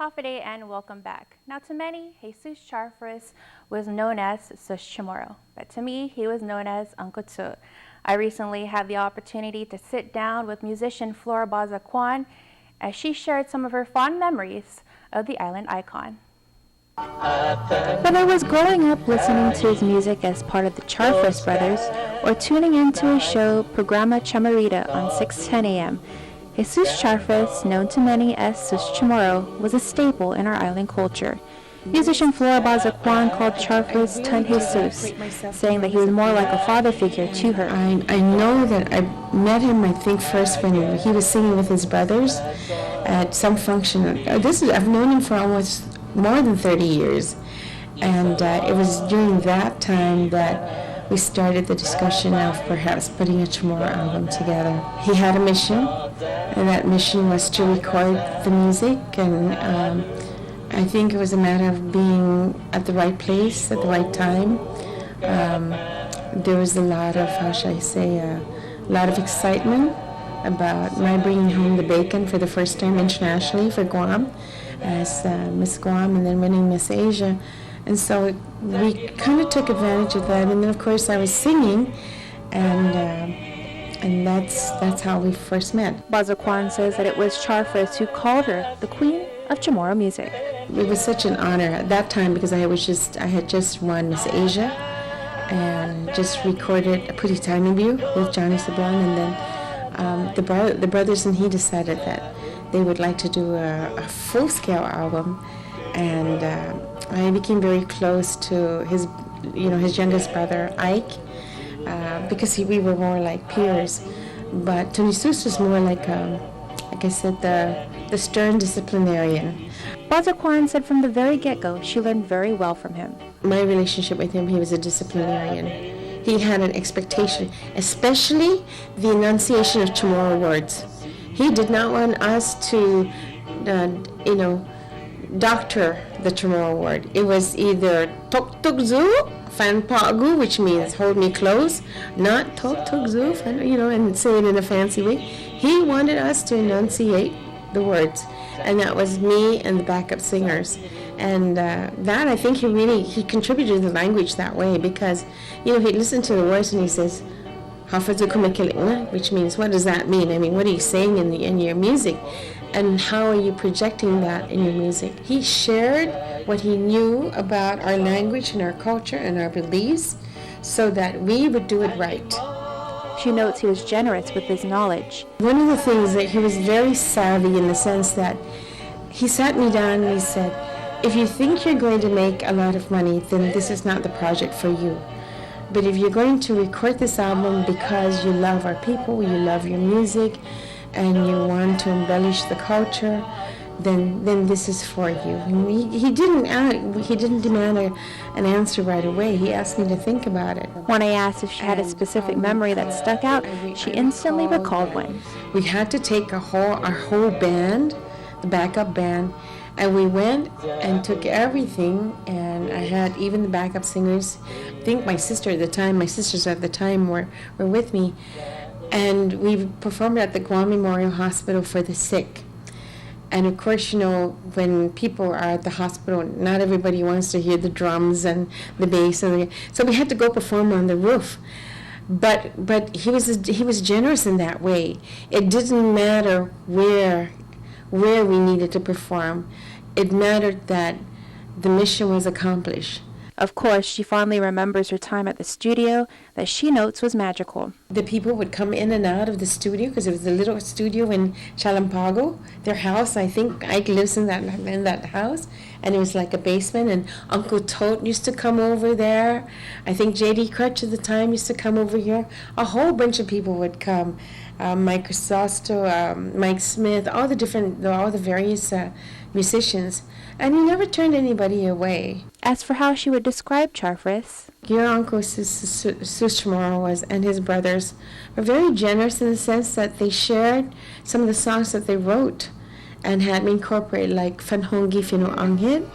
Hafa and welcome back. Now to many, Jesus Charfris was known as Sus Chamorro, but to me, he was known as Uncle Tut. I recently had the opportunity to sit down with musician Flora Baza Kwan as she shared some of her fond memories of the island icon. Whether it was growing up listening to his music as part of the Charfris brothers or tuning into his show Programa Chamorita on 6:10 a.m., Jesus Charfris, known to many as Sus Chamorro, was a staple in our island culture. Musician Flora Baza Kwan called Charfris Tun Jesus, saying that he was more like a father figure to her. I know that I met him, I think, first when he was singing with his brothers at some function. I've known him for almost more than 30 years. And it was during that time that we started the discussion of perhaps putting a Chamorro album together. He had a mission, and that mission was to record the music, and I think it was a matter of being at the right place at the right time. There was a lot of, how should I say, a lot of excitement about my bringing home the bacon for the first time internationally for Guam as Miss Guam, and then winning Miss Asia. And so we kind of took advantage of that. And then, of course, I was singing, and that's how we first met. Baza Kwan says that it was Charfris who called her the Queen of Chamorro music. It was such an honor at that time because I had just won Miss Asia and just recorded a pretty tiny view with Johnny Sablon, and then the brothers and he decided that they would like to do a full-scale album, and I became very close to his youngest brother Ike because we were more like peers. But Tony Sus was more like I said, the stern disciplinarian. Baza Kwan said from the very get-go she learned very well from him. My relationship with him, he was a disciplinarian. He had an expectation, especially the enunciation of Chamorro words. He did not want us to, doctor the Chamorro word. It was either tok tuk zu, fan pagu, which means hold me close, not tok tuk zu, and say it in a fancy way. He wanted us to enunciate the words, and that was me and the backup singers. And that, I think he contributed to the language that way, because, he'd listen to the words and he says, which means, what does that mean? I mean, what are you saying in your music? And how are you projecting that in your music? He shared what he knew about our language and our culture and our beliefs so that we would do it right. She notes he was generous with his knowledge. One of the things that he was very savvy in the sense that he sat me down and he said, if you think you're going to make a lot of money, then this is not the project for you. But if you're going to record this album because you love our people, you love your music, and you want to embellish the culture, then this is for you. And he didn't demand an answer right away. He asked me to think about it. When I asked if she had a specific memory that stuck out, she instantly recalled one. We had to take our whole band, the backup band, and we went and took everything, and I had even the backup singers. I think my sisters at the time were with me, and we performed at the Guam Memorial Hospital for the sick. And of course, when people are at the hospital, not everybody wants to hear the drums and the bass, so we had to go perform on the roof. But he was generous in that way. It didn't matter where we needed to perform. It mattered that the mission was accomplished. Of course, she fondly remembers her time at the studio that she notes was magical. The people would come in and out of the studio because it was a little studio in Chalampago, their house. I think Ike lives in that house, and it was like a basement, and Uncle Tote used to come over there. I think J.D. Crutch at the time used to come over here. A whole bunch of people would come. Mike Crisosto, Mike Smith, all the various musicians, and he never turned anybody away. As for how she would describe Charfris, your uncle Sus Chamorro and his brothers were very generous in the sense that they shared some of the songs that they wrote and had me incorporate, like Fanhongi Fino Anghit.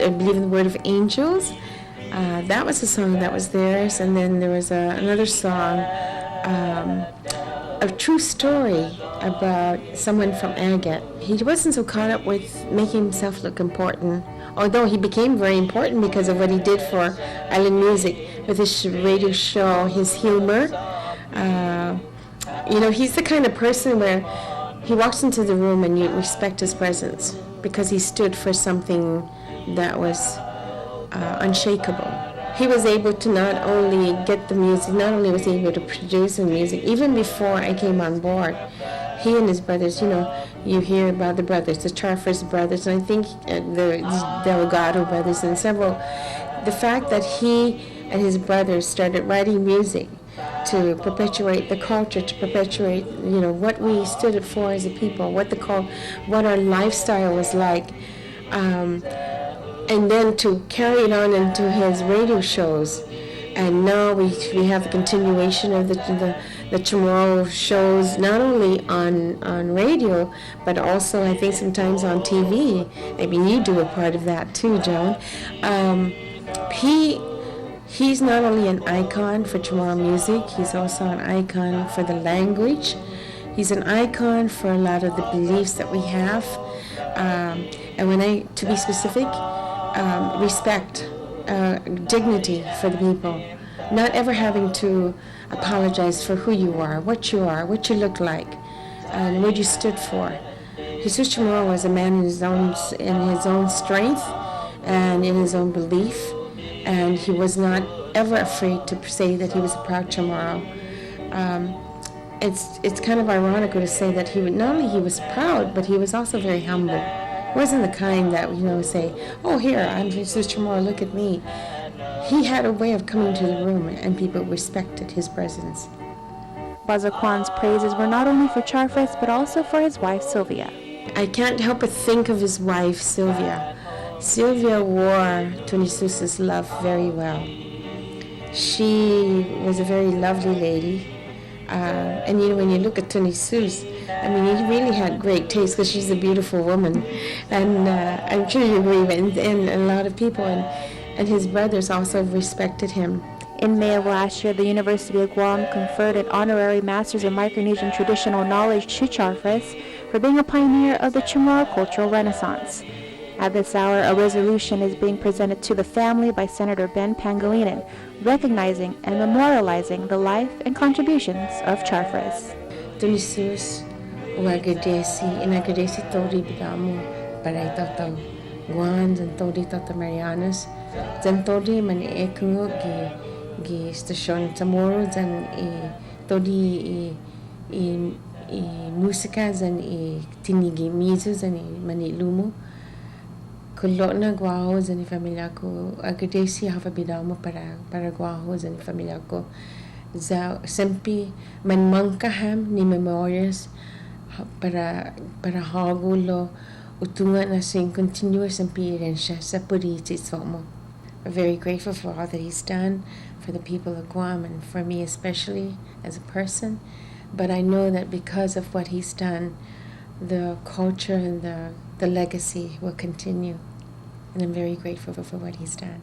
I believe in the Word of Angels. That was a song that was theirs. And then there was another song, a true story about someone from Agate. He wasn't so caught up with making himself look important, although he became very important because of what he did for island music with his radio show, his humor. He's the kind of person where he walks into the room and you respect his presence because he stood for something that was unshakable. He was able to not only get the music, not only was he able to produce the music, even before I came on board, he and his brothers, you hear about the brothers, the Charfers brothers, and I think the Delgado brothers and several. The fact that he and his brothers started writing music to perpetuate the culture, to perpetuate, what we stood for as a people, what our lifestyle was like, and then to carry it on into his radio shows. And now we have the continuation of the Chamorro shows, not only on radio, but also I think sometimes on TV. Maybe you do a part of that too, Joan. He's not only an icon for Chamorro music, he's also an icon for the language. He's an icon for a lot of the beliefs that we have. And to be specific, respect, dignity for the people. Not ever having to apologize for who you are, what you look like, and what you stood for. Jesus Chamorro was a man in his own strength and in his own belief. And he was not ever afraid to say that he was a proud Chamorro. It's kind of ironical to say that not only he was proud, but he was also very humble. He wasn't the kind that say, "Oh, here, I'm Jesus Chamorro, look at me." He had a way of coming to the room, and people respected his presence. Bazaquan's praises were not only for Charfres, but also for his wife Sylvia. I can't help but think of his wife Sylvia. Sylvia wore Tony Sousa's love very well. She was a very lovely lady. And when you look at Tony Sous, he really had great taste because she's a beautiful woman. And I'm sure you agree with, and a lot of people. And his brothers also respected him. In May of last year, the University of Guam conferred an honorary Master's in Micronesian Traditional Knowledge to Charfres for being a pioneer of the Chamorro cultural renaissance. At this hour, a resolution is being presented to the family by Senator Ben Pangilinan, recognizing and memorializing the life and contributions of Charfres. Tony Sus, inagradeci tori bidamo para ito Guan and tori toto Marianas, then tori mani ekungo gi stasyon Chamorro dan tori musika dan tinigi mizu dan mani lumo. Kulo na guahos ni familia ko, agradeci hava bidamo para guahos ni familia ko. Sempi manmangkaham ni memorias para hagulo utungan na sing continuous appearance sa puriti somo. I'm very grateful for all that he's done for the people of Guam and for me especially as a person. But I know that because of what he's done, the culture and the legacy will continue. And I'm very grateful for what he's done.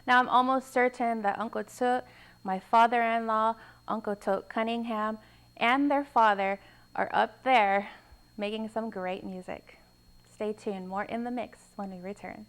Now I'm almost certain that Uncle Tut, my father-in-law, Uncle Tote Cunningham, and their father are up there making some great music. Stay tuned. More in the mix when we return.